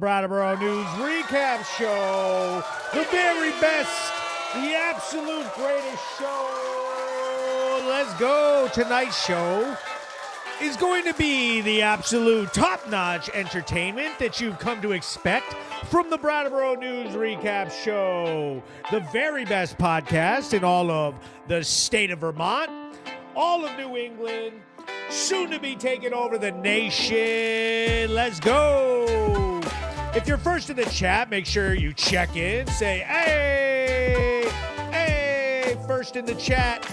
Brattleboro News Recap Show. The very best, the absolute greatest show. Let's go. Tonight's show is going to be the absolute top-notch entertainment that you've come to expect from the Brattleboro News Recap Show. The very best podcast in all of the state of Vermont, all of New England, soon to be taking over the nation. Let's go. If you're first in the chat, make sure you check in. Say, hey, first in the chat.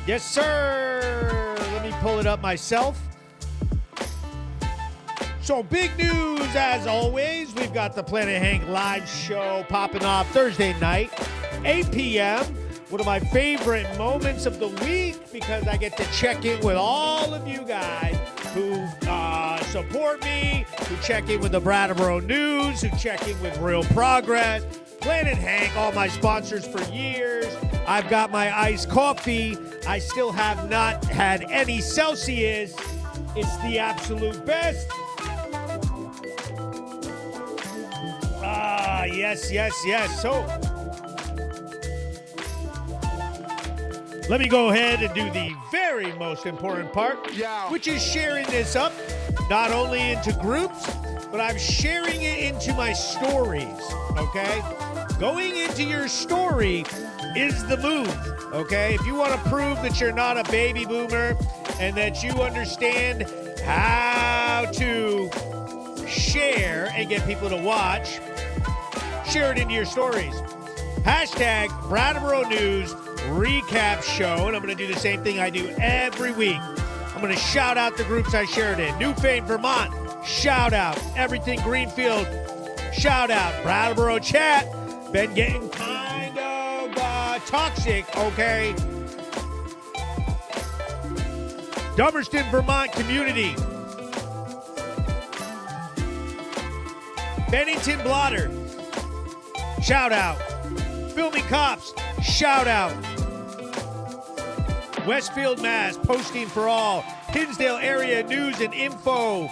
Yes, sir. Let me pull it up myself. So big news, as always. We've got the Planet Hank live show popping off Thursday night, 8 p.m., one of my favorite moments of the week because I get to check in with all of you guys who support me, who check in with the Brattleboro News, who check in with Real Progress, Planet Hank, all my sponsors for years. I've got my iced coffee. I still have not had any Celsius. It's the absolute best. Yes. So let me go ahead and do the very most important part, which is sharing this up, not only into groups, but I'm sharing it into my stories, okay? Going into your story is the move, okay? If you want to prove that you're not a baby boomer and that you understand how to share and get people to watch, share it into your stories. Hashtag Brattleboro News Recap Show, and I'm going to do the same thing I do every week. I'm going to shout out the groups I shared in. Newfane, Vermont, shout out. Everything Greenfield, shout out. Brattleboro Chat, been getting kind of toxic, okay? Dummerston, Vermont community. Bennington Blotter, shout out. Filming Cops, shout out. Westfield, Mass, posting for all. Hinsdale area news and info.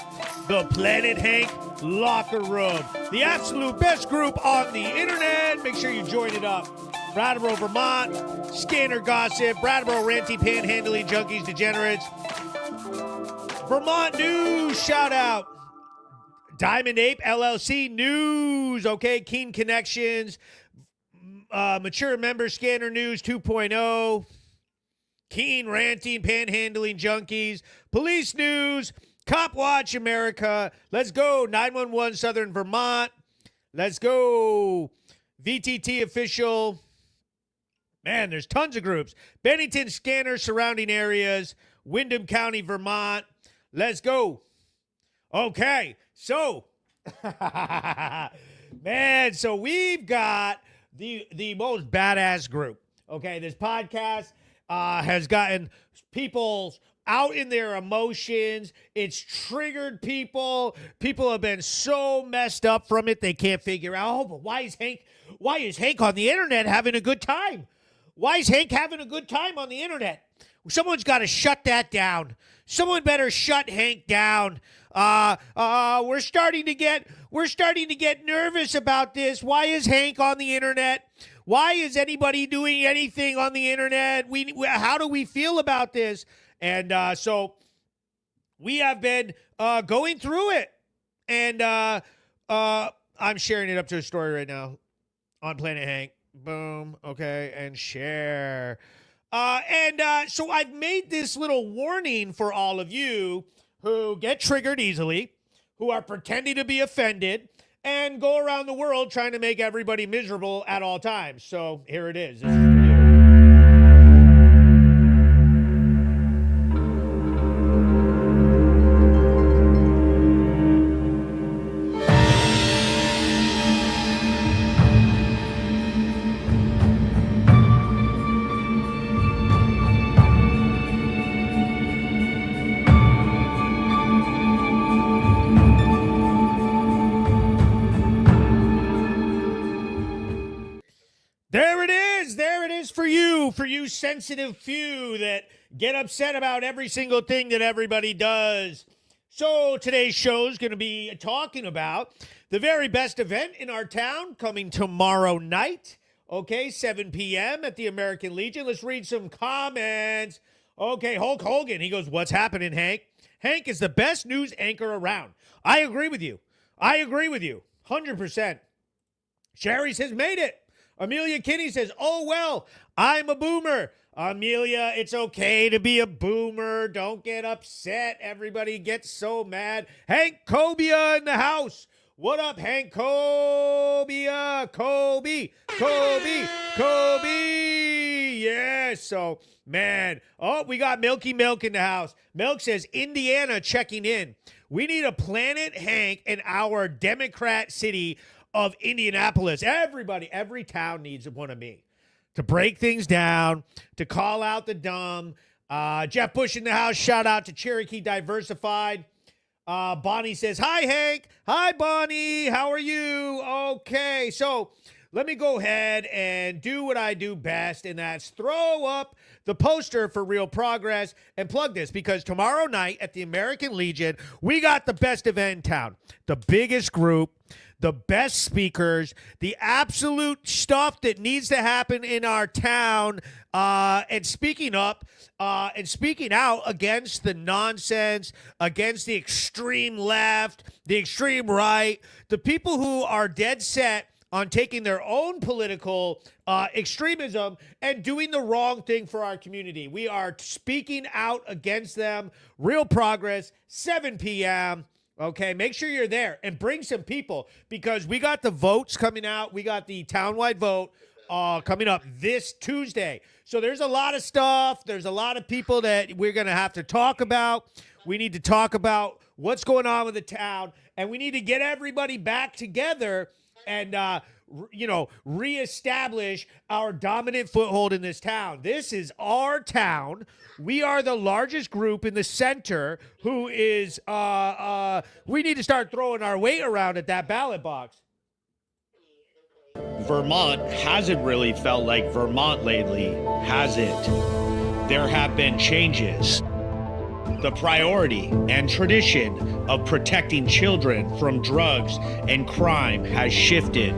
The Planet Hank Locker Room. The absolute best group on the internet. Make sure you join it up. Brattleboro, Vermont. Scanner Gossip. Brattleboro Ranty Panhandling Junkies Degenerates. Vermont News, shout out. Diamond Ape LLC News. Okay, Keen Connections. Mature Member Scanner News 2.0. Keen Ranting, Panhandling Junkies, Police News, Cop Watch America, let's go, 911 Southern Vermont, let's go, VTT Official, man, there's tons of groups, Bennington Scanner Surrounding Areas, Windham County, Vermont, let's go. Okay, so, man, so we've got the most badass group, okay, this podcast has gotten people out in their emotions. It's triggered people. People have been so messed up from it they can't figure out, oh, but why is Hank on the internet having a good time? Why is Hank having a good time on the internet? Someone's got to shut that down. Someone better shut Hank down. We're starting to get nervous about this. Why is Hank on the internet? Why is anybody doing anything on the internet? How do we feel about this? And so we have been going through it. And I'm sharing it up to a story right now on Planet Hank. Boom. Okay. And share. So I've made this little warning for all of you who get triggered easily, who are pretending to be offended, and go around the world trying to make everybody miserable at all times. So here it is. This is for you. For you sensitive few that get upset about every single thing that everybody does. So today's show is going to be talking about the very best event in our town coming tomorrow night. Okay, 7 p.m. at the American Legion. Let's read some comments. Okay, Hulk Hogan. He goes, "What's happening, Hank? Hank is the best news anchor around." I agree with you. 100%. Sherry says, "Made it." Amelia Kinney says, "Oh, well, I'm a boomer." Amelia, it's okay to be a boomer. Don't get upset. Everybody gets so mad. Hank Cobia in the house. What up, Hank Cobia? Kobe. Yeah, so, man. Oh, we got Milky Milk in the house. Milk says, "Indiana checking in. We need a Planet Hank in our Democrat city of Indianapolis." Everybody, every town needs one of me to break things down, to call out the dumb. Jeff Bush in the house. Shout out to Cherokee Diversified. Bonnie says, "Hi, Hank." Hi, Bonnie. How are you? Okay, so let me go ahead and do what I do best, and that's throw up the poster for Real Progress and plug this, because tomorrow night at the American Legion, we got the best event in town, the biggest group, the best speakers, the absolute stuff that needs to happen in our town, and speaking up and speaking out against the nonsense, against the extreme left, the extreme right, the people who are dead set on taking their own political extremism and doing the wrong thing for our community. We are speaking out against them. Real Progress, 7 p.m., okay, make sure you're there and bring some people, because we got the votes coming out. We got the townwide vote coming up this Tuesday. So there's a lot of stuff. There's a lot of people that we're going to have to talk about. We need to talk about what's going on with the town, and we need to get everybody back together and, reestablish our dominant foothold in this town. This is our town. We are the largest group in the center who is, we need to start throwing our weight around at that ballot box. Vermont hasn't really felt like Vermont lately, has it? There have been changes. The priority and tradition of protecting children from drugs and crime has shifted.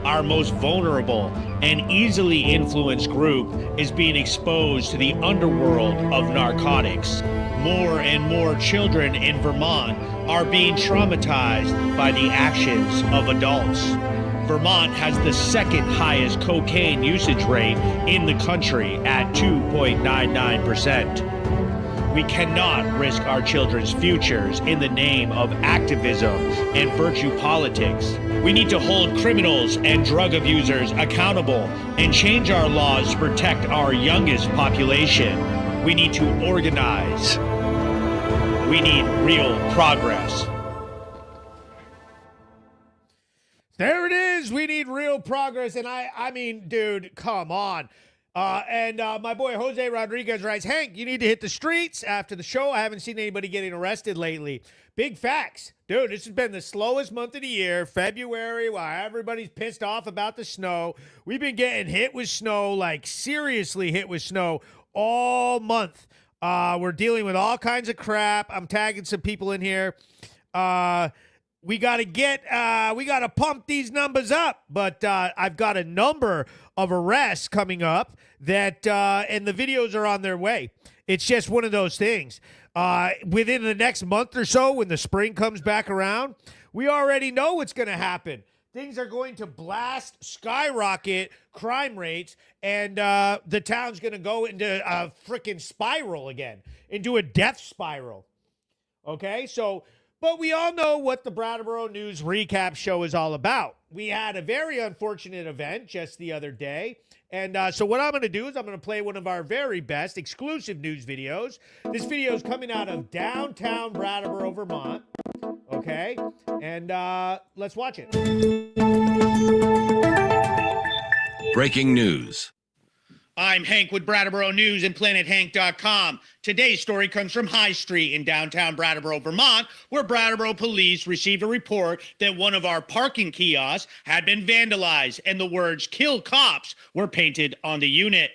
Our most vulnerable and easily influenced group is being exposed to the underworld of narcotics. More and more children in Vermont are being traumatized by the actions of adults. Vermont has the second highest cocaine usage rate in the country at 2.99%. We cannot risk our children's futures in the name of activism and virtue politics. We need to hold criminals and drug abusers accountable and change our laws to protect our youngest population. We need to organize. We need real progress. There it is. We need real progress. And I mean, dude, come on. And my boy Jose Rodriguez writes, "Hank, you need to hit the streets after the show. I haven't seen anybody getting arrested lately." Big facts. Dude, this has been the slowest month of the year, February, while everybody's pissed off about the snow. We've been getting hit with snow, like seriously hit with snow all month. We're dealing with all kinds of crap. I'm tagging some people in here. We got to pump these numbers up, but I've got a number of arrests coming up that, and the videos are on their way. It's just one of those things. Within the next month or so, when the spring comes back around, we already know what's going to happen. Things are going to skyrocket crime rates, and the town's going to go into a freaking spiral again, into a death spiral. Okay, so... But we all know what the Brattleboro News Recap Show is all about. We had a very unfortunate event just the other day. And so what I'm going to do is I'm going to play one of our very best exclusive news videos. This video is coming out of downtown Brattleboro, Vermont. Okay? And let's watch it. Breaking news. I'm Hank with Brattleboro News and PlanetHank.com. Today's story comes from High Street in downtown Brattleboro, Vermont, where Brattleboro police received a report that one of our parking kiosks had been vandalized and the words "Kill Cops" were painted on the unit.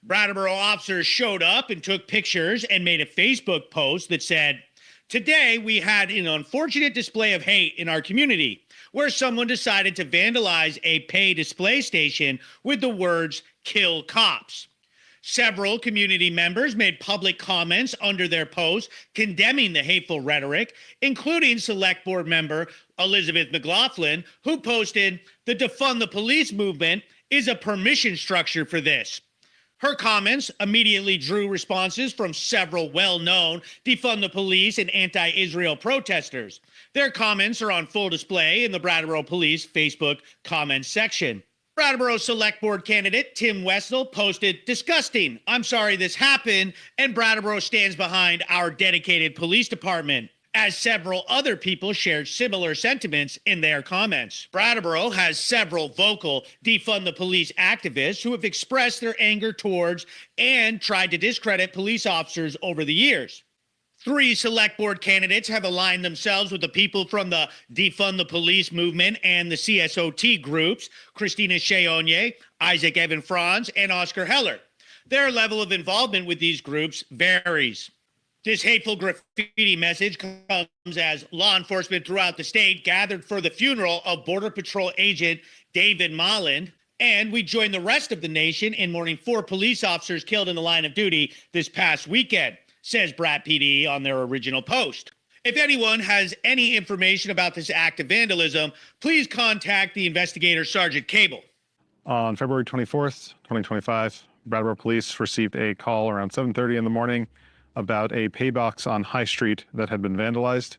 Brattleboro officers showed up and took pictures and made a Facebook post that said, Today, we had an unfortunate display of hate in our community where someone decided to vandalize a pay display station with the words, "Kill cops." Several community members made public comments under their posts condemning the hateful rhetoric, including Select Board member Elizabeth McLaughlin, who posted, "The defund the police movement is a permission structure for this." Her comments immediately drew responses from several well-known defund the police and anti-Israel protesters. Their comments are on full display in the Brattleboro Police Facebook comments section. Brattleboro Select Board candidate Tim Wessel posted, "Disgusting. I'm sorry this happened, and Brattleboro stands behind our dedicated police department," as several other people shared similar sentiments in their comments. Brattleboro has several vocal defund the police activists who have expressed their anger towards and tried to discredit police officers over the years. 3 select board candidates have aligned themselves with the people from the Defund the Police movement and the CSOT groups, Christina Cheonye, Isaac Evan Franz, and Oscar Heller. Their level of involvement with these groups varies. This hateful graffiti message comes as law enforcement throughout the state gathered for the funeral of Border Patrol agent David Molland, and we join the rest of the nation in mourning 4 police officers killed in the line of duty this past weekend, says Brat PD on their original post. If anyone has any information about this act of vandalism, please contact the investigator, Sergeant Cable. On February 24th, 2025, Brattleboro Police received a call around 7:30 in the morning about a pay box on High Street that had been vandalized.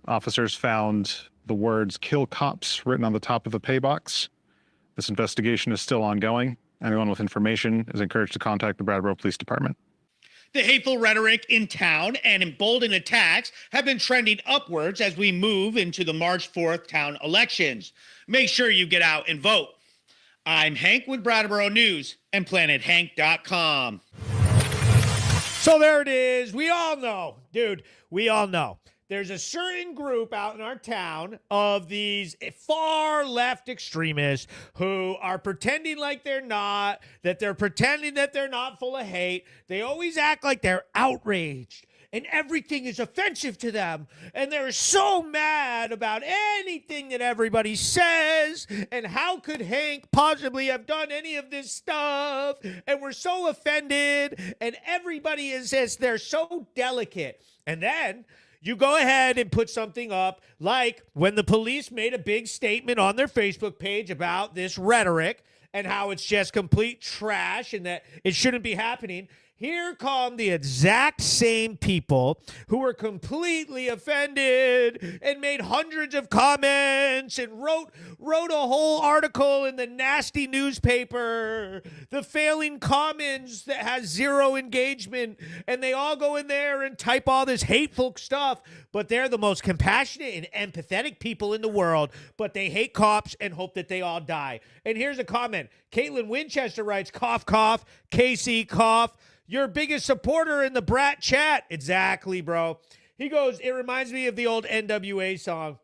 Officers found the words "Kill Cops" written on the top of the pay box. This investigation is still ongoing. Anyone with information is encouraged to contact the Brattleboro Police Department. The hateful rhetoric in town and emboldened attacks have been trending upwards as we move into the March 4th town elections. Make sure you get out and vote. I'm Hank with Brattleboro News and PlanetHank.com. So there it is. We all know, dude, we all know. There's a certain group out in our town of these far left extremists who are pretending like they're not, that they're pretending that they're not full of hate. They always act like they're outraged and everything is offensive to them. And they're so mad about anything that everybody says. And how could Hank possibly have done any of this stuff? And we're so offended. And everybody is just, they're so delicate. And then you go ahead and put something up like when the police made a big statement on their Facebook page about this rhetoric and how it's just complete trash and that it shouldn't be happening. Here come the exact same people who were completely offended and made hundreds of comments and wrote a whole article in the nasty newspaper, the failing commons that has 0 engagement, and they all go in there and type all this hateful stuff, but they're the most compassionate and empathetic people in the world, but they hate cops and hope that they all die. And here's a comment. Caitlin Winchester writes, "Cough, cough, Casey, cough. Your biggest supporter in the Brat chat." Exactly, bro. He goes, "It reminds me of the old NWA song."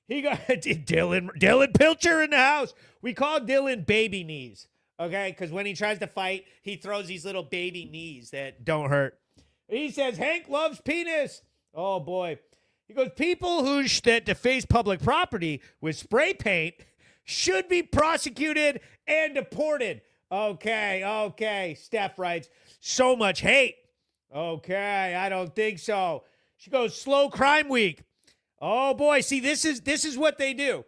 He got Dylan Pilcher in the house. We call Dylan baby knees, okay? Because when he tries to fight, he throws these little baby knees that don't hurt. He says, "Hank loves penis." Oh, boy. He goes, "People that deface public property with spray paint should be prosecuted and deported." Okay. Steph writes, "So much hate." Okay, I don't think so. She goes, "Slow crime week." Oh boy, see, this is what they do.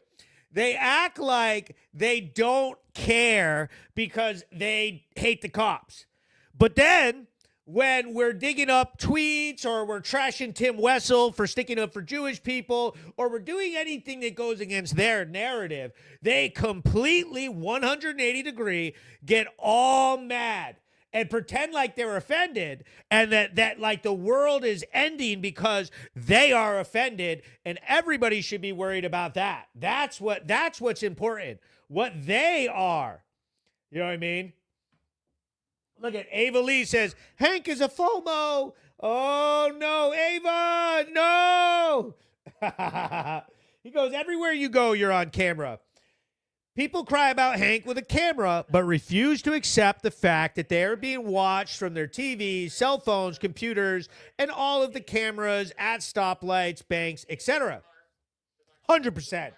They act like they don't care because they hate the cops. But then when we're digging up tweets or we're trashing Tim Wessel for sticking up for Jewish people or we're doing anything that goes against their narrative, they completely 180 degree get all mad and pretend like they're offended and that like the world is ending because they are offended, and everybody should be worried about that. That's what's important. What they are. You know what I mean? Look at Ava Lee says, "Hank is a FOMO." Oh, no, Ava, no. He goes, "Everywhere you go, you're on camera. People cry about Hank with a camera, but refuse to accept the fact that they are being watched from their TVs, cell phones, computers, and all of the cameras at stoplights, banks, etc. 100%.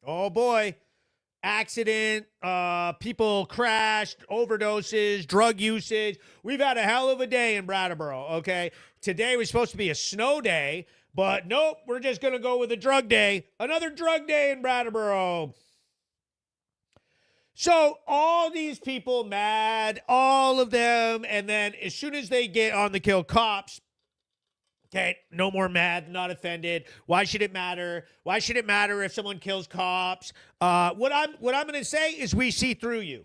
Oh, boy. Accident, people crashed, overdoses, drug usage. We've had a hell of a day in Brattleboro, okay? Today was supposed to be a snow day, but nope, we're just going to go with a drug day. Another drug day in Brattleboro. So all these people mad, all of them, and then as soon as they get on the kill cops, okay, no more mad, not offended. Why should it matter? Why should it matter if someone kills cops? What I'm going to say is we see through you.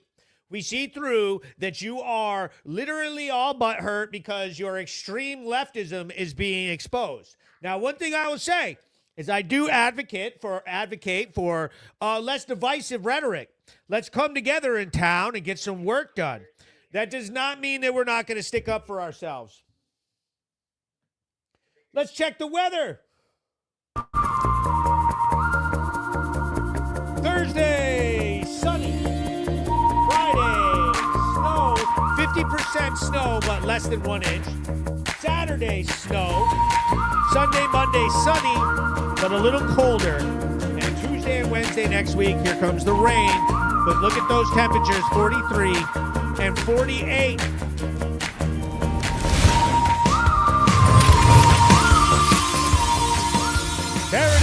We see through that you are literally all butthurt because your extreme leftism is being exposed. Now, one thing I will say is I do advocate for less divisive rhetoric. Let's come together in town and get some work done. That does not mean that we're not going to stick up for ourselves. Let's check the weather. Thursday, sunny. Friday, snow. 50% snow, but less than 1 inch. Saturday, snow. Sunday, Monday, sunny, but a little colder. And Tuesday and Wednesday next week, here comes the rain. But look at those temperatures, 43 and 48. There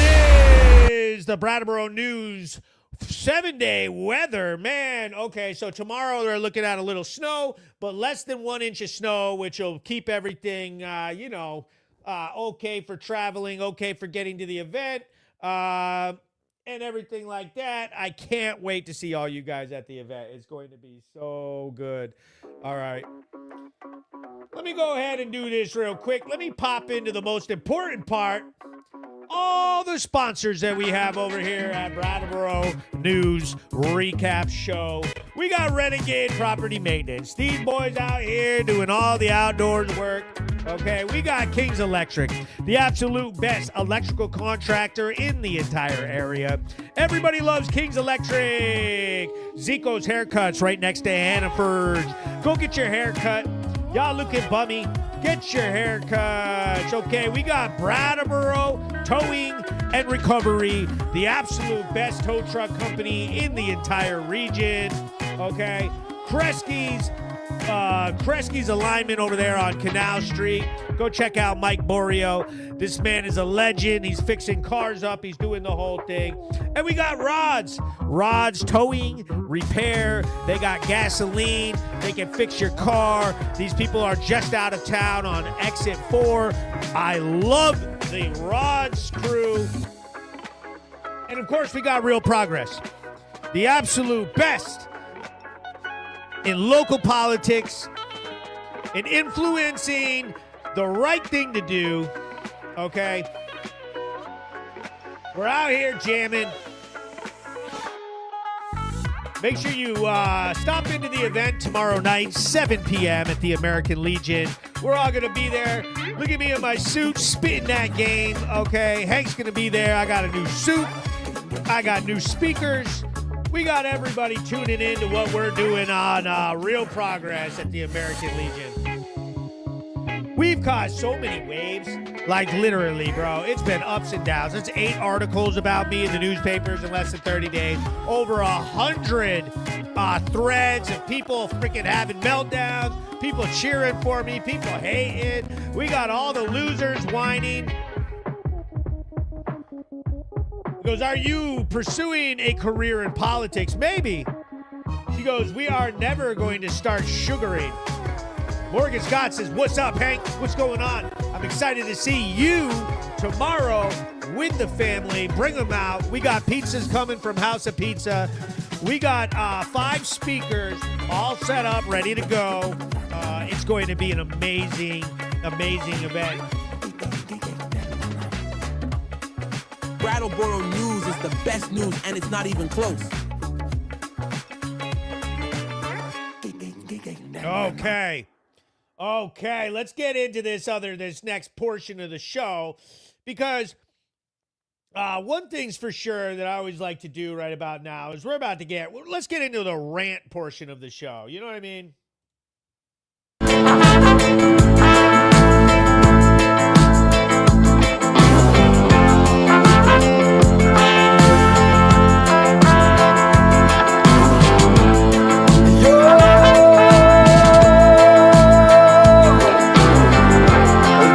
it is, the Brattleboro News 7-day weather. Man, okay, so tomorrow they're looking at a little snow, but less than 1 inch of snow, which will keep everything, okay for traveling, okay for getting to the event, and everything like that. I can't wait to see all you guys at the event. It's going to be so good. All right. Let me go ahead and do this real quick. Let me pop into the most important part. All the sponsors that we have over here at Brattleboro News Recap Show. We got Renegade Property Maintenance. These boys out here doing all the outdoors work. Okay, we got Kings Electric, the absolute best electrical contractor in the entire area. Everybody loves Kings Electric. Zico's Haircuts right next to Hannaford's. Go get your haircut. Y'all looking bummy. Get your haircuts. Okay, we got Brattleboro Towing and Recovery, the absolute best tow truck company in the entire region. Okay, Kresge's alignment over there on Canal Street. Go check out Mike Borio. This man is a legend. He's fixing cars up. He's doing the whole thing. And we got Rods towing, repair. They got gasoline. They can fix your car. These people are just out of town on exit 4. I love the Rods crew. And of course, we got Real Progress, the absolute best in local politics, in influencing the right thing to do, okay? We're out here jamming. Make sure you stop into the event tomorrow night, 7 p.m. at the American Legion. We're all going to be there. Look at me in my suit, spitting that game, okay? Hank's going to be there. I got a new suit. I got new speakers. We got everybody tuning in to what we're doing on Real Progress at the American Legion. We've caused so many waves, like literally, bro. It's been ups and downs. It's 8 articles about me in the newspapers in less than 30 days. Over 100 threads of people freaking having meltdowns, people cheering for me, people hating. We got all the losers whining. He goes, are you pursuing a career in politics? Maybe. He goes, we are never going to start sugaring. Morgan Scott says, what's up, Hank? What's going on? I'm excited to see you tomorrow with the family. Bring them out. We got pizzas coming from House of Pizza. We got 5 speakers all set up, ready to go. It's going to be an amazing, amazing event. Brattleboro News is the best news, and it's not even close. Okay. Okay, let's get into this next portion of the show, because one thing's for sure that I always like to do right about now is let's get into the rant portion of the show. You know what I mean?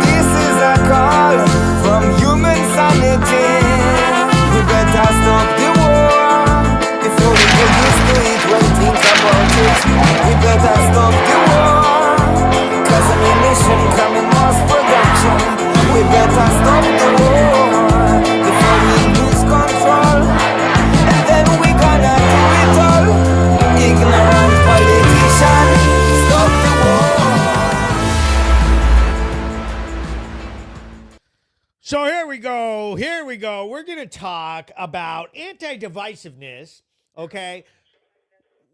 This is a call from human sanity. We better stop the war before we get used to it. When think about it, we better stop the war. Cause ammunition coming mass production. We better stop the war before we lose control. And then we gonna do it all. Ignorant politician, stop the war. So here we go. We're going to talk about anti-divisiveness, okay?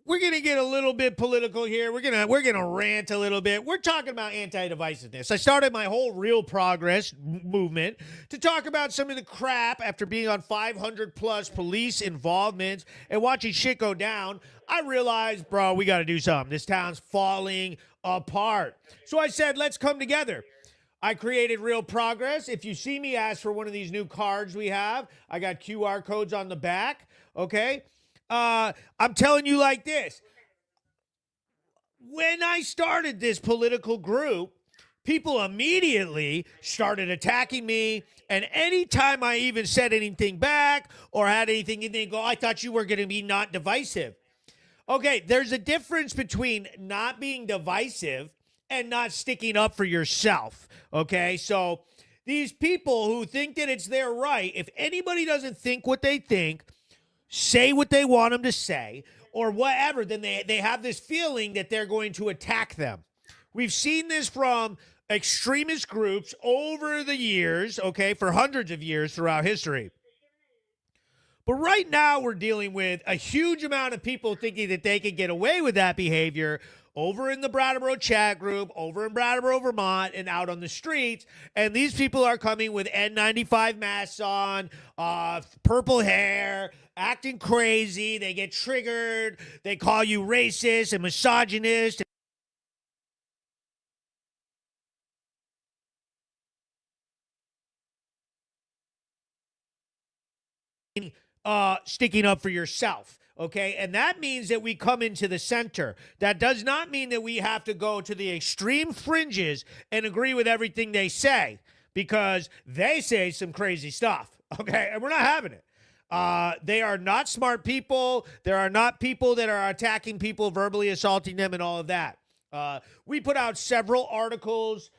We're going to get a little bit political here. We're going to rant a little bit. We're talking about anti-divisiveness. I started my whole Real Progress movement to talk about some of the crap after being on 500 plus police involvements and watching shit go down. I realized, bro, we got to do something. This town's falling apart. So I said, let's come together. I created Real Progress. If you see me, ask for one of these new cards we have. I got QR codes on the back, okay? I'm telling you like this. When I started this political group, people immediately started attacking me, and anytime I even said anything back or had anything in, they go, I thought you were going to be not divisive. Okay, there's a difference between not being divisive and not sticking up for yourself, okay? So these people who think that it's their right, if anybody doesn't think what they think, say what they want them to say, or whatever, then they have this feeling that they're going to attack them. We've seen this from extremist groups over the years, okay, for hundreds of years throughout history. But right now we're dealing with a huge amount of people thinking that they can get away with that behavior over in the Brattleboro chat group, over in Brattleboro, Vermont, and out on the streets. And these people are coming with N95 masks on, purple hair, acting crazy. They get triggered. They call you racist and misogynist. Sticking up for yourself. Okay, and that means that we come into the center. That does not mean that we have to go to the extreme fringes and agree with everything they say, because they say some crazy stuff, okay? And we're not having it. They are not smart people. There are not people that are attacking people, verbally assaulting them, and all of that. We put out several articles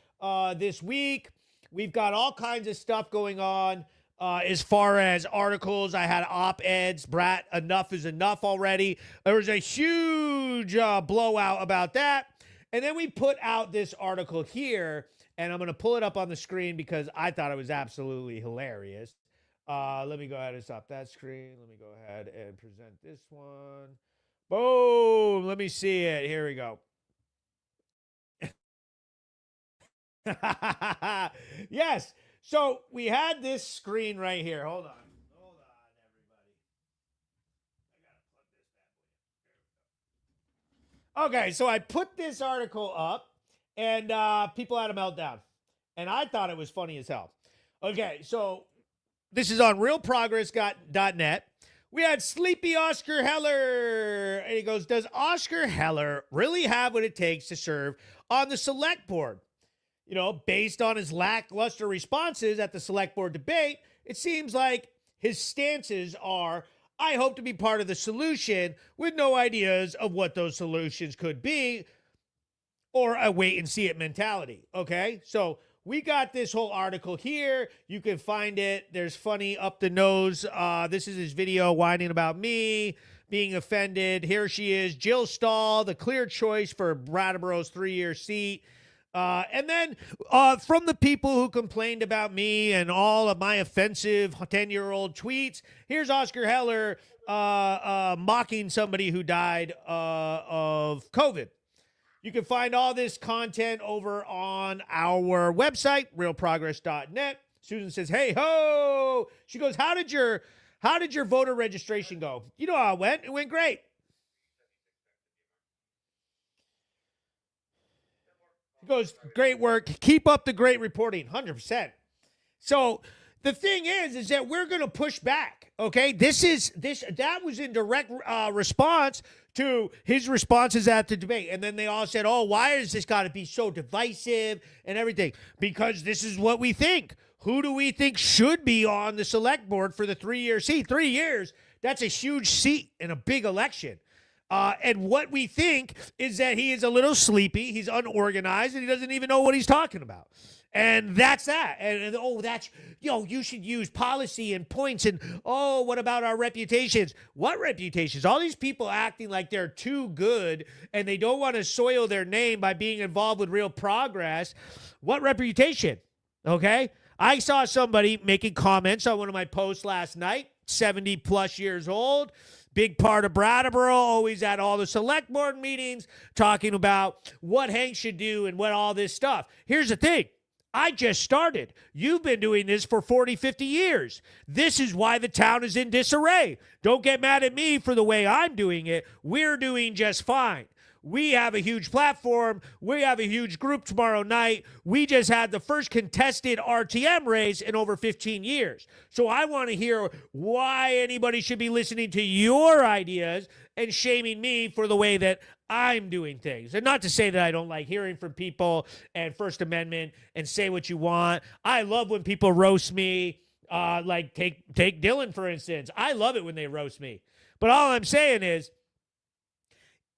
this week. We've got all kinds of stuff going on. As far as articles, I had op-eds. Brat, enough is enough already. There was a huge blowout about that. And then we put out this article here, and I'm going to pull it up on the screen because I thought it was absolutely hilarious. Let me go ahead and stop that screen. Let me go ahead and present this one. Boom. Let me see it. Here we go. Yes. So we had this screen right here. Hold on, everybody. Okay, so I put this article up, and people had a meltdown. And I thought it was funny as hell. Okay, so this is on realprogress.net. We had Sleepy Oscar Heller. And he goes, does Oscar Heller really have what it takes to serve on the select board? You know, based on his lackluster responses at the select board debate, it seems like his stances are, I hope to be part of the solution, with no ideas of what those solutions could be, or a wait and see it mentality. Okay, so we got this whole article here. You can find it. There's funny up the nose. This is his video whining about me being offended. Here she is, Jill Stahl, the clear choice for Brattleboro's 3-year seat. And then from the people who complained about me and all of my offensive 10-year-old tweets, here's Oscar Heller mocking somebody who died of COVID. You can find all this content over on our website, realprogress.net. Susan says, hey, ho. She goes, how did your voter registration go? You know how it went. It went great. He goes, great work. Keep up the great reporting. 100%. So the thing is that we're going to push back. Okay. That was in direct response to his responses at the debate. And then they all said, oh, why has this got to be so divisive and everything? Because this is what we think. Who do we think should be on the select board for the 3-year seat? 3 years, that's a huge seat in a big election. And what we think is that he is a little sleepy, he's unorganized, and he doesn't even know what he's talking about. And that's that. And that's, you should use policy and points. And, what about our reputations? What reputations? All these people acting like they're too good and they don't want to soil their name by being involved with real progress. What reputation? Okay. I saw somebody making comments on one of my posts last night, 70 plus years old. Big part of Brattleboro, always at all the select board meetings, talking about what Hank should do and what all this stuff. Here's the thing. I just started. You've been doing this for 40, 50 years. This is why the town is in disarray. Don't get mad at me for the way I'm doing it. We're doing just fine. We have a huge platform. We have a huge group tomorrow night. We just had the first contested RTM race in over 15 years. So I want to hear why anybody should be listening to your ideas and shaming me for the way that I'm doing things. And not to say that I don't like hearing from people and First Amendment and say what you want. I love when people roast me, like take Dylan, for instance. I love it when they roast me. But all I'm saying is,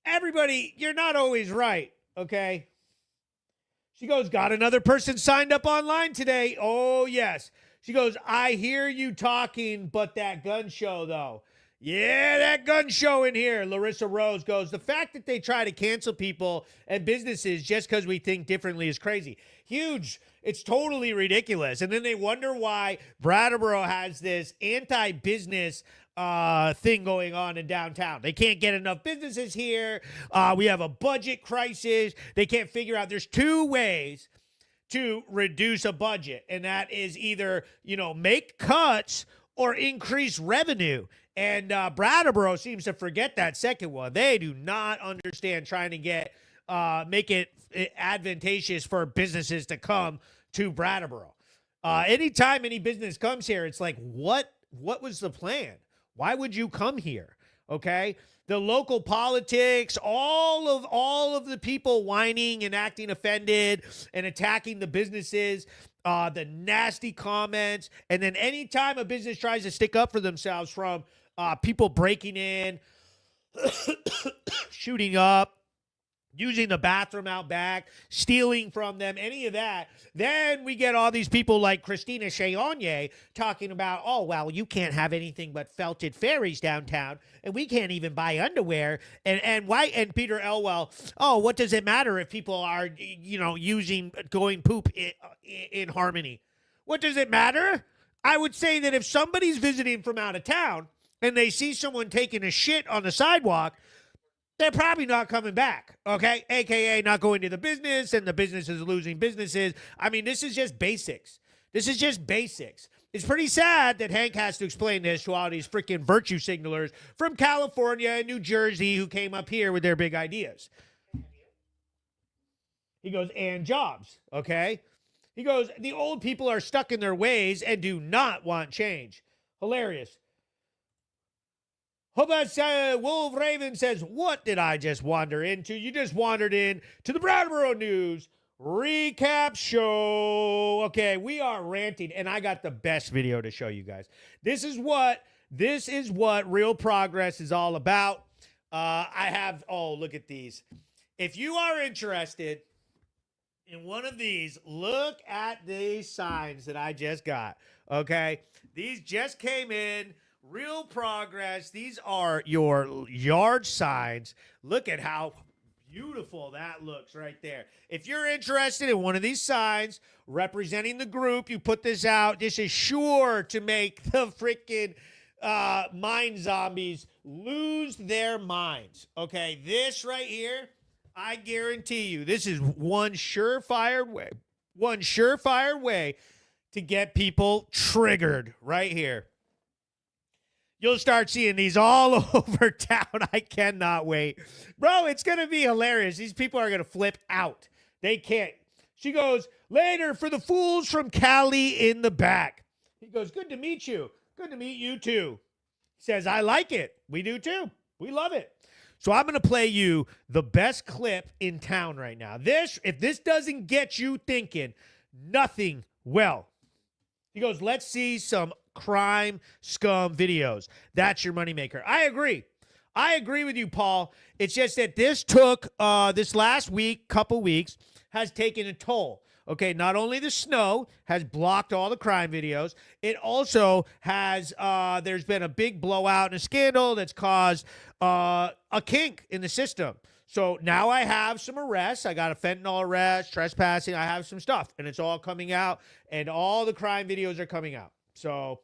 everybody, you're not always right, okay? She goes, got another person signed up online today. Oh, yes. She goes, I hear you talking, but that gun show, though. Yeah, that gun show in here. Larissa Rose goes, the fact that they try to cancel people and businesses just because we think differently is crazy. Huge. It's totally ridiculous. And then they wonder why Brattleboro has this anti-business thing going on in downtown. They can't get enough businesses here. We have a budget crisis. They can't figure out. There's two ways to reduce a budget, and that is either, make cuts or increase revenue. And Brattleboro seems to forget that second one. They do not understand trying to make it advantageous for businesses to come to Brattleboro. Anytime any business comes here, it's like, what was the plan? Why would you come here? Okay. The local politics, all of the people whining and acting offended and attacking the businesses, the nasty comments. And then anytime a business tries to stick up for themselves, from people breaking in, shooting up, using the bathroom out back, stealing from them, any of that, then we get all these people like Christina Cheyonye talking about, oh, well, you can't have anything but felted fairies downtown, and we can't even buy underwear. And Peter Elwell, oh, what does it matter if people are, going poop in Harmony? What does it matter? I would say that if somebody's visiting from out of town and they see someone taking a shit on the sidewalk, they're probably not coming back, okay? AKA not going to the business, and the business is losing businesses. I mean, this is just basics. It's pretty sad that Hank has to explain this to all these freaking virtue signalers from California and New Jersey who came up here with their big ideas. He goes, and jobs, okay? He goes, the old people are stuck in their ways and do not want change. Hilarious. Wolf Raven says, what did I just wander into? You just wandered in to the Brattleboro News recap show. Okay, we are ranting, and I got the best video to show you guys. This is what real progress is all about. Look at these. If you are interested in one of these, look at these signs that I just got. Okay, these just came in. Real progress. These are your yard signs. Look at how beautiful that looks right there. If you're interested in one of these signs representing the group, you put this out. This is sure to make the freaking mind zombies lose their minds. Okay, this right here, I guarantee you, this is one surefire way to get people triggered right here. You'll start seeing these all over town. I cannot wait. Bro, it's going to be hilarious. These people are going to flip out. They can't. She goes, later for the fools from Cali in the back. He goes, good to meet you. Good to meet you too. He says, I like it. We do too. We love it. So I'm going to play you the best clip in town right now. If this doesn't get you thinking, nothing will. He goes, let's see some crime scum videos. That's your moneymaker. I agree. I agree with you, Paul. It's just that this took, this last week, couple weeks, has taken a toll. Okay, not only the snow has blocked all the crime videos, it also has, there's been a big blowout and a scandal that's caused a kink in the system. So now I have some arrests. I got a fentanyl arrest, trespassing. I have some stuff, and it's all coming out, and all the crime videos are coming out. So,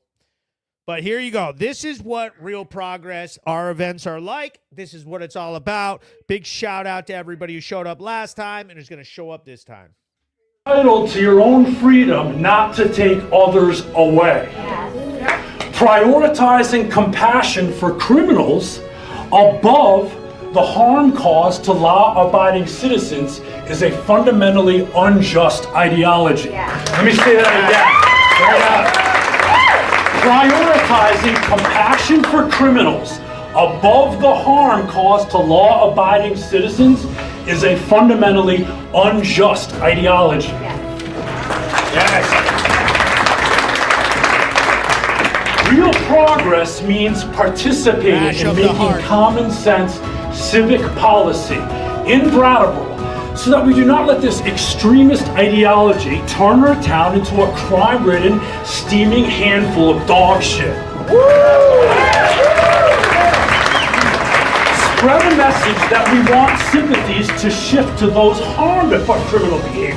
but here you go. This is what real progress, our events are like. This is what it's all about. Big shout out to everybody who showed up last time and is going to show up this time. Entitled to your own freedom not to take others away. Prioritizing compassion for criminals above the harm caused to law-abiding citizens is a fundamentally unjust ideology. Let me say that again. Prioritizing compassion for criminals above the harm caused to law-abiding citizens is a fundamentally unjust ideology. Yes. Real progress means participating in making common sense civic policy in Brattleboro so that we do not let this extremist ideology turn our town into a crime-ridden, steaming handful of dog shit. Spread a message that we want sympathies to shift to those harmed by criminal behavior,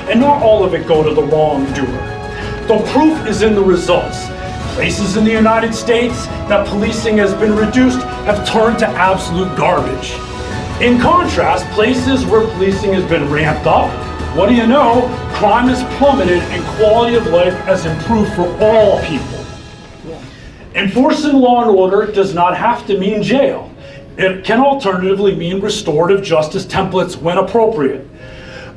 and not all of it go to the wrongdoer. The proof is in the results. Places in the United States that policing has been reduced have turned to absolute garbage. In contrast, places where policing has been ramped up, what do you know? Crime has plummeted and quality of life has improved for all people. Enforcing law and order does not have to mean jail. It can alternatively mean restorative justice templates when appropriate.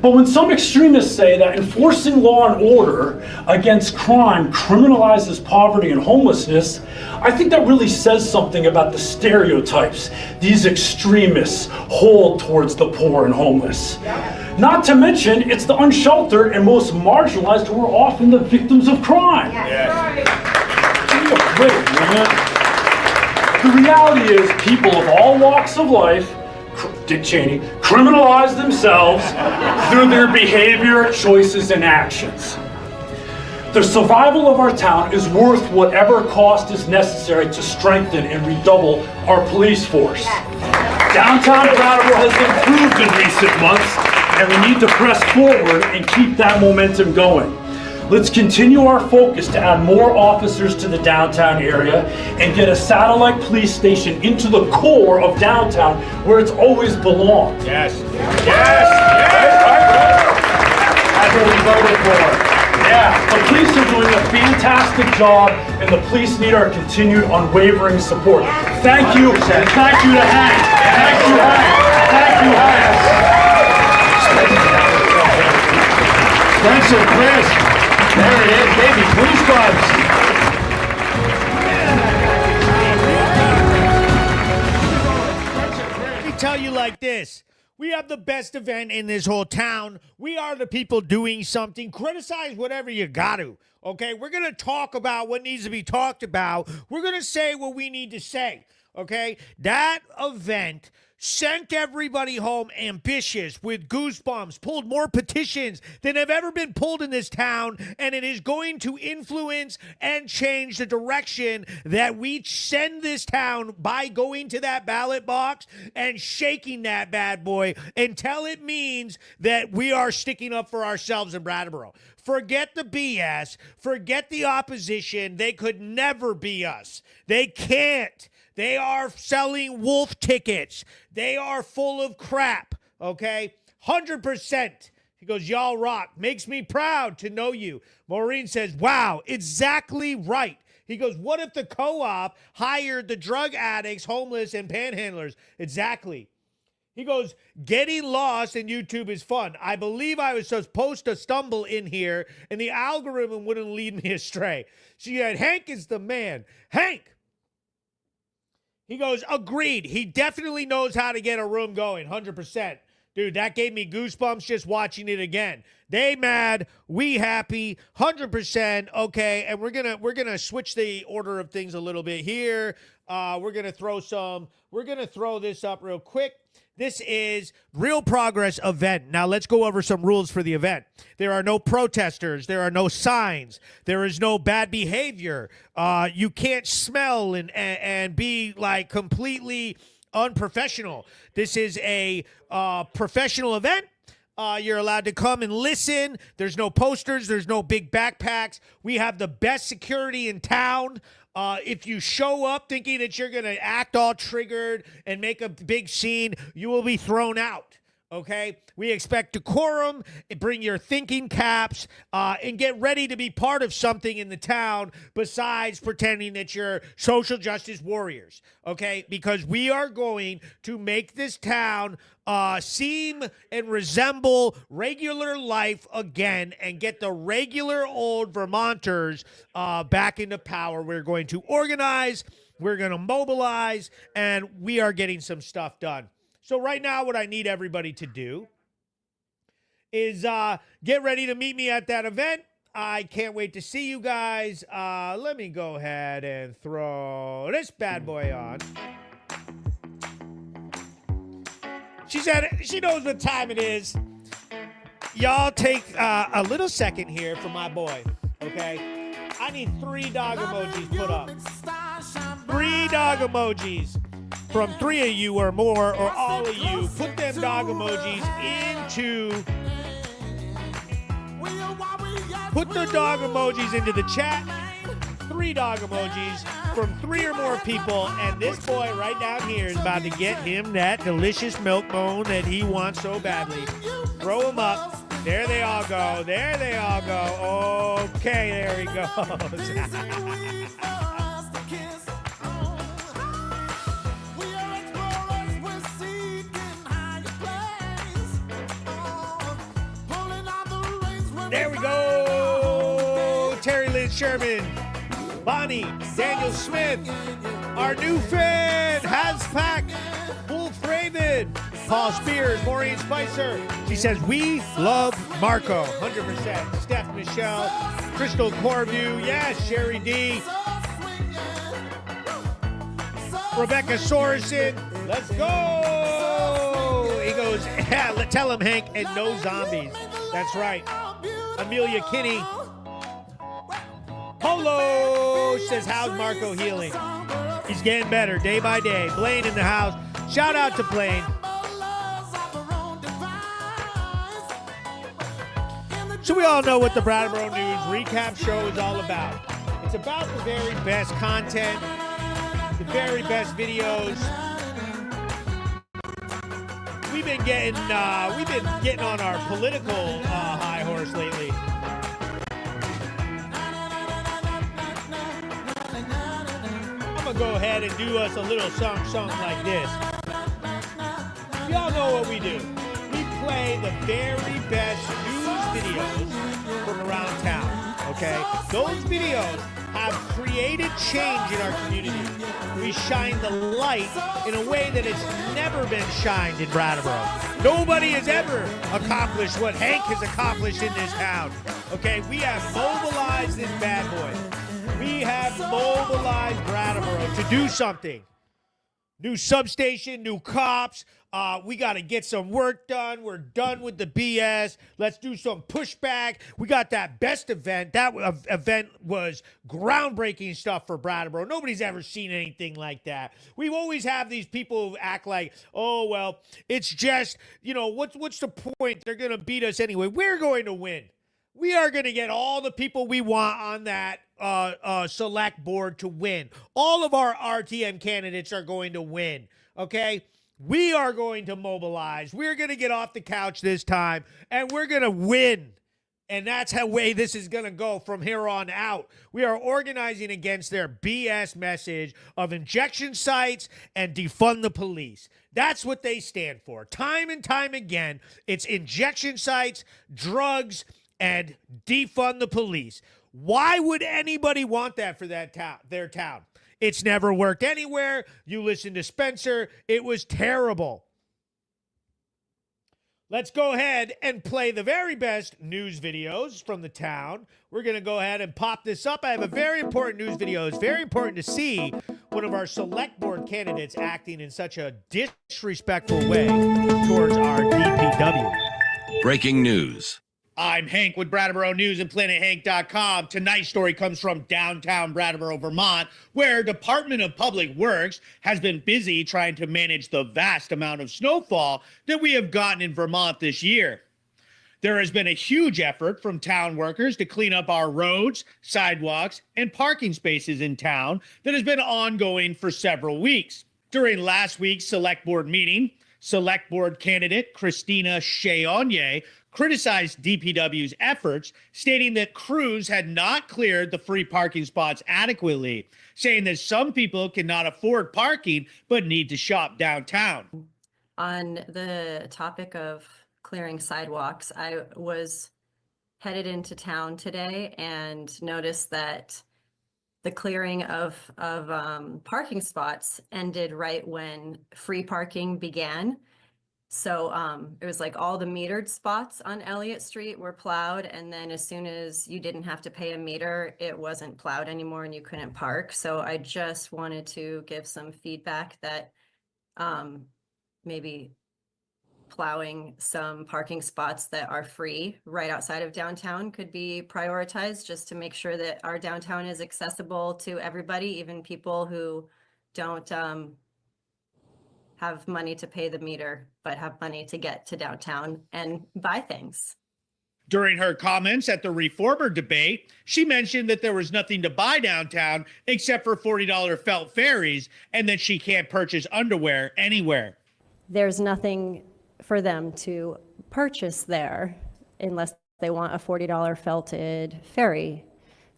But when some extremists say that enforcing law and order against crime criminalizes poverty and homelessness, I think that really says something about the stereotypes these extremists hold towards the poor and homeless. Not to mention, it's the unsheltered and most marginalized who are often the victims of crime. Give me a break, man. The reality is people of all walks of life, Dick Cheney, criminalize themselves through their behavior, choices, and actions. The survival of our town is worth whatever cost is necessary to strengthen and redouble our police force. Downtown Brattleboro has improved in recent months, and we need to press forward and keep that momentum going. Let's continue our focus to add more officers to the downtown area and get a satellite police station into the core of downtown where it's always belonged. Yes. That's what we voted for. Yeah, the police are doing a fantastic job and the police need our continued unwavering support. Thank you, and thank you to Hank. Thank you, Hank. Thank you, Hank. Spencer, Chris. There it is, baby. Goosebumps. Let me tell you like this. We have the best event in this whole town. We are the people doing something. Criticize whatever you got to. Okay? We're going to talk about what needs to be talked about. We're going to say what we need to say. Okay? That event sent everybody home ambitious with goosebumps, pulled more petitions than have ever been pulled in this town, and it is going to influence and change the direction that we send this town by going to that ballot box and shaking that bad boy until it means that we are sticking up for ourselves in Brattleboro. Forget the BS. Forget the opposition. They could never be us. They can't. They are selling wolf tickets. They are full of crap. Okay? 100%. He goes, y'all rock. Makes me proud to know you. Maureen says, wow, exactly right. He goes, what if the co-op hired the drug addicts, homeless, and panhandlers? Exactly. He goes, getting lost in YouTube is fun. I believe I was supposed to stumble in here, and the algorithm wouldn't lead me astray. She said, Hank is the man. Hank! He goes, agreed. He definitely knows how to get a room going, 100%. Dude, that gave me goosebumps just watching it again. They mad, we happy, 100%. Okay, and we're gonna switch the order of things a little bit here. We're gonna throw this up real quick. This is Real Progress event. Now let's go over some rules for the event. There are no protesters. There are no signs. There is no bad behavior. You can't smell and be like completely unprofessional. This is a professional event. You're allowed to come and listen. There's no posters. There's no big backpacks. We have the best security in town. If you show up thinking that you're going to act all triggered and make a big scene, you will be thrown out. Okay? We expect decorum, bring your thinking caps, and get ready to be part of something in the town besides pretending that you're social justice warriors. Okay? Because we are going to make this town seem and resemble regular life again and get the regular old Vermonters back into power. We're going to organize, we're going to mobilize, and we are getting some stuff done. So right now, what I need everybody to do is get ready to meet me at that event. I can't wait to see you guys. Let me go ahead and throw this bad boy on. She said she knows what time it is. Y'all take a little second here for my boy, okay? I need 3 dog emojis put up. 3 dog emojis from 3 of you or more or all of you. Put them dog emojis into... Put the dog emojis into the chat. 3 dog emojis from 3 or more people, and this boy right down here is about to get him that delicious milk bone that he wants so badly. Throw them up. There they all go. There they all go. Okay, there he goes. There we go. Terry Lynn Sherman, Bonnie, Daniel Smith, our new fan, Haspack, Wolf Raven, Paul Spears, Maureen Spicer. She says, we love Marco, 100%. Steph Michelle, Crystal Corview, yes, Sherry D. Rebecca Sorensen, let's go. He goes, yeah, tell him, Hank, and no zombies. That's right. Amelia Kinney. Polo says, how's Marco healing? He's getting better day by day. Blaine in the house. Shout out to Blaine. So we all know what the Brattleboro News recap show is all about. It's about the very best content, the very best videos. We've been getting on our political high horse lately. I'm gonna go ahead and do us a little something like this. Y'all know what we do. We play the very best news videos from around town. Okay, those videos have created change in our community. We shine the light in a way that it's never been shined in Brattleboro. Nobody has ever accomplished what Hank has accomplished in this town. Okay, we have mobilized this bad boy. We have mobilized Brattleboro to do something. New substation, new cops. We got to get some work done. We're done with the BS. Let's do some pushback. We got that best event. That event was groundbreaking stuff for Brattleboro. Nobody's ever seen anything like that. We always have these people who act like, oh, well, it's just, what's the point? They're going to beat us anyway. We're going to win. We are going to get all the people we want on that select board to win. All of our RTM candidates are going to win, okay? We are going to mobilize. We're going to get off the couch this time, and we're going to win. And that's how way this is going to go from here on out. We are organizing against their BS message of injection sites and defund the police. That's what they stand for. Time and time again, it's injection sites, drugs, and defund the police. Why would anybody want that for their town? It's never worked anywhere. You listen to Spencer. It was terrible. Let's go ahead and play the very best news videos from the town. We're going to go ahead and pop this up. I have a very important news video. It's very important to see one of our select board candidates acting in such a disrespectful way towards our DPW. Breaking news. I'm Hank with Brattleboro News and PlanetHank.com. Tonight's story comes from downtown Brattleboro, Vermont, where Department of Public Works has been busy trying to manage the vast amount of snowfall that we have gotten in Vermont this year. There has been a huge effort from town workers to clean up our roads, sidewalks, and parking spaces in town that has been ongoing for several weeks. During last week's Select Board meeting, Select Board candidate Christina Cheyonnier criticized DPW's efforts, stating that crews had not cleared the free parking spots adequately, saying that some people cannot afford parking but need to shop downtown. On the topic of clearing sidewalks, I was headed into town today and noticed that the clearing of parking spots ended right when free parking began. So it was like all the metered spots on Elliott Street were plowed, and then as soon as you didn't have to pay a meter, it wasn't plowed anymore and you couldn't park. So I just wanted to give some feedback that maybe plowing some parking spots that are free right outside of downtown could be prioritized, just to make sure that our downtown is accessible to everybody, even people who don't have money to pay the meter, but have money to get to downtown and buy things. During her comments at the Reformer debate, she mentioned that there was nothing to buy downtown except for $40 felt ferries, and that she can't purchase underwear anywhere. There's nothing for them to purchase there unless they want a $40 felted fairy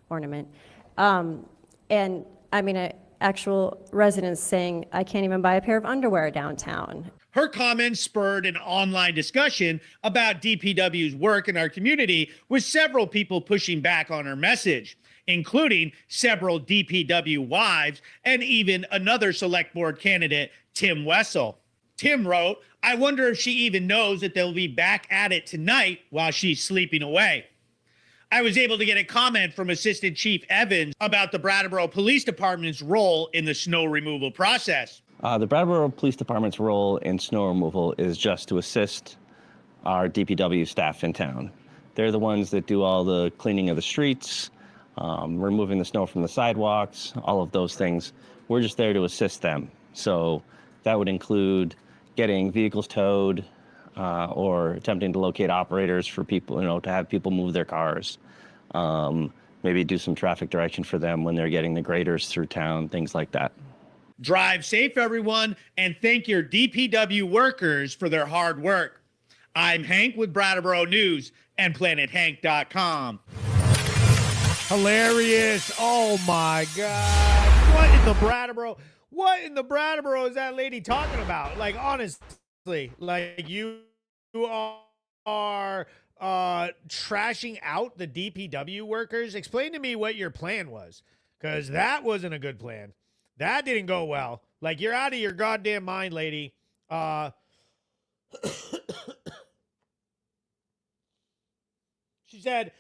ornament. And I mean, actual residents saying, I can't even buy a pair of underwear downtown. Her comments spurred an online discussion about DPW's work in our community, with several people pushing back on her message, including several DPW wives and even another select board candidate, Tim Wessel. Tim wrote, I wonder if she even knows that they'll be back at it tonight while she's sleeping away. I was able to get a comment from Assistant Chief Evans about the Brattleboro Police Department's role in the snow removal process. The Brattleboro Police Department's role in snow removal is just to assist our DPW staff in town. They're the ones that do all the cleaning of the streets, removing the snow from the sidewalks, all of those things. We're just there to assist them. So that would include getting vehicles towed, or attempting to locate operators for people, to have people move their cars. Maybe do some traffic direction for them when they're getting the graders through town, things like that. Drive safe, everyone, and thank your DPW workers for their hard work. I'm Hank with Brattleboro News and PlanetHank.com. Hilarious. Oh, my God. What in the Brattleboro is that lady talking about? Like, honestly, like you are trashing out the DPW workers. Explain to me what your plan was, because that wasn't a good plan. That didn't go well. Like, you're out of your goddamn mind, lady. She said,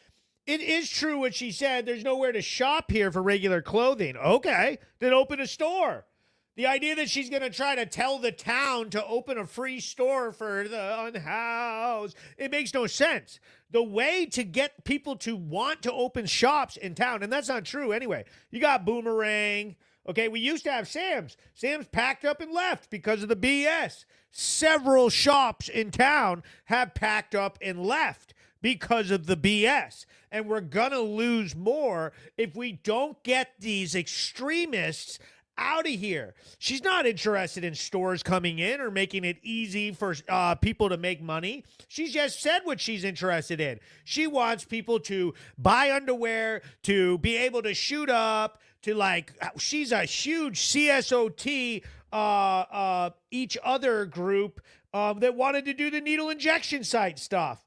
it is true what she said. There's nowhere to shop here for regular clothing. Okay, then open a store. The idea that she's going to try to tell the town to open a free store for the unhoused, it makes no sense. The way to get people to want to open shops in town, and that's not true anyway. You got Boomerang. Okay, we used to have Sam's. Sam's packed up and left because of the BS. Several shops in town have packed up and left because of the BS. And we're going to lose more if we don't get these extremists out of here. She's not interested in stores coming in or making it easy for people to make money. She's just said what she's interested in. She wants people to buy underwear, to be able to shoot up, to like, she's a huge CSOT, each other group that wanted to do the needle injection site stuff.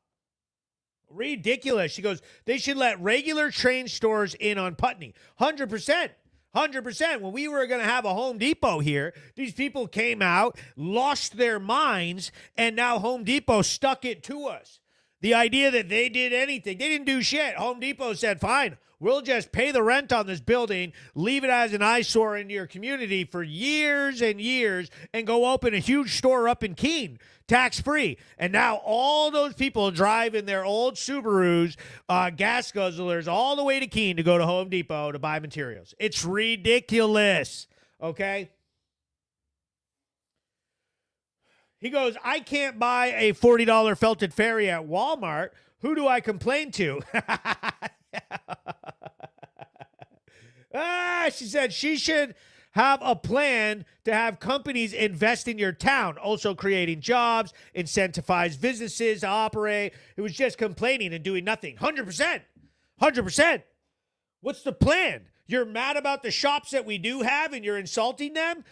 Ridiculous. She goes, they should let regular chain stores in on Putney. 100%. 100%. When we were going to have a Home Depot here, these people came out, lost their minds, and now Home Depot stuck it to us. The idea that they did anything, they didn't do shit. Home Depot said, fine, we'll just pay the rent on this building, leave it as an eyesore in your community for years and years, and go open a huge store up in Keene, tax-free. And now all those people drive in their old Subarus, gas guzzlers, all the way to Keene to go to Home Depot to buy materials. It's ridiculous, okay? He goes, I can't buy a $40 felted ferry at Walmart. Who do I complain to? She said she should have a plan to have companies invest in your town, also creating jobs, incentivize businesses to operate. It was just complaining and doing nothing. 100%. 100%. What's the plan? You're mad about the shops that we do have and you're insulting them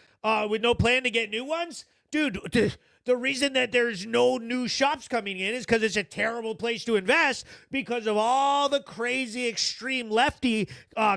with no plan to get new ones? Dude, the reason that there's no new shops coming in is because it's a terrible place to invest because of all the crazy extreme lefty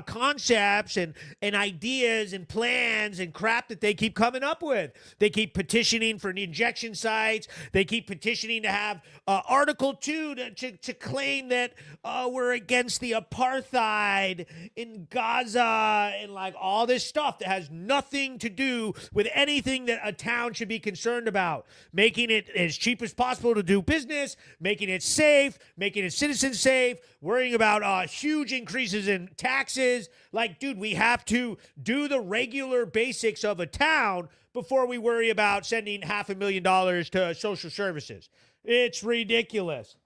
concepts and ideas and plans and crap that they keep coming up with. They keep petitioning for injection sites. They keep petitioning to have Article 2 to claim that we're against the apartheid in Gaza and like all this stuff that has nothing to do with anything that a town should be concerned about. Making it as cheap as possible to do business, making it safe, making it citizen safe, worrying about huge increases in taxes. Like, dude, we have to do the regular basics of a town before we worry about sending $500,000 to social services. It's ridiculous.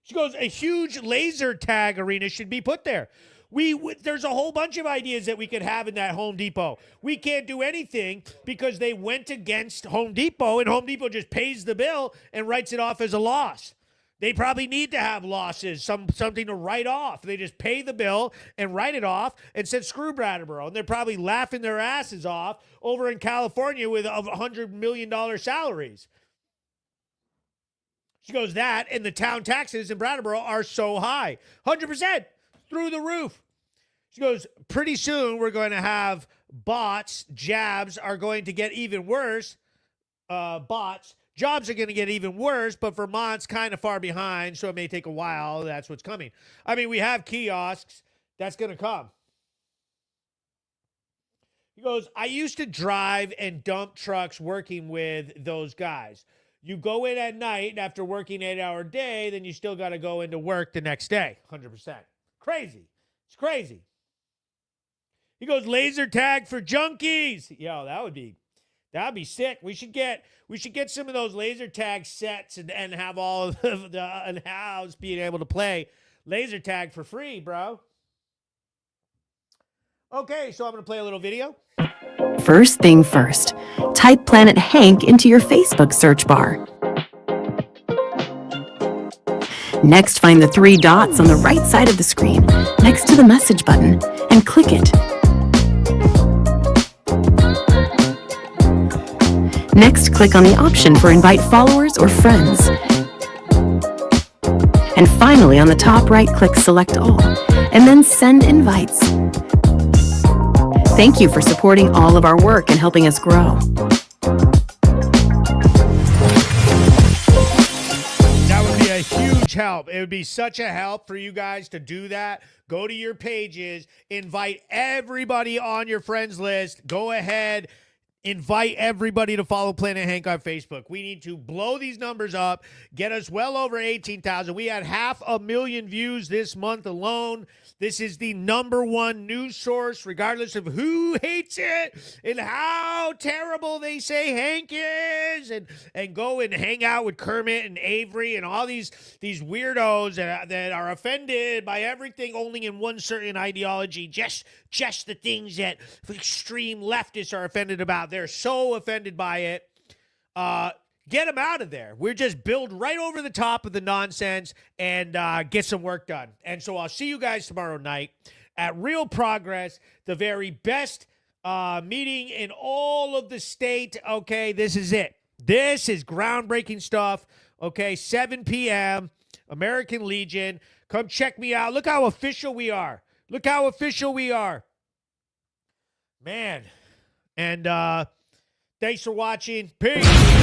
She goes, a huge laser tag arena should be put there. There's a whole bunch of ideas that we could have in that Home Depot. We can't do anything because they went against Home Depot, and Home Depot just pays the bill and writes it off as a loss. They probably need to have losses, something to write off. They just pay the bill and write it off and said, screw Brattleboro. And they're probably laughing their asses off over in California with $100 million salaries. She goes, that and the town taxes in Brattleboro are so high. 100% through the roof. She goes, pretty soon we're going to have bots. Jobs are going to get even worse. Jobs are going to get even worse, but Vermont's kind of far behind, so it may take a while. That's what's coming. I mean, we have kiosks. That's going to come. He goes, I used to drive and dump trucks working with those guys. You go in at night and after working an 8-hour day, then you still got to go into work the next day. 100%. Crazy. It's crazy. He goes, laser tag for junkies. Yo, that'd be sick. We should get some of those laser tag sets and have all of the in-house being able to play laser tag for free, bro. Okay, so I'm going to play a little video. First thing first, type Planet Hank into your Facebook search bar. Next, find the 3 dots on the right side of the screen next to the message button and click it. Next, click on the option for invite followers or friends. And finally, on the top right, click select all and then send invites. Thank you for supporting all of our work and helping us grow. That would be a huge help. It would be such a help for you guys to do that. Go to your pages, invite everybody on your friends list. Go ahead, invite everybody to follow Planet Hank on Facebook. We need to blow these numbers up, get us well over 18,000. We had 500,000 views this month alone. This is the #1 news source, regardless of who hates it and how terrible they say Hank is, and go and hang out with Kermit and Avery and all these weirdos that are offended by everything only in one certain ideology, just the things that extreme leftists are offended about. They're so offended by it. Get them out of there. We're just build right over the top of the nonsense and get some work done. And so I'll see you guys tomorrow night at Real Progress, the very best meeting in all of the state. Okay, this is it. This is groundbreaking stuff. Okay, 7 p.m., American Legion. Come check me out. Look how official we are. Look how official we are. Man. And thanks for watching. Peace.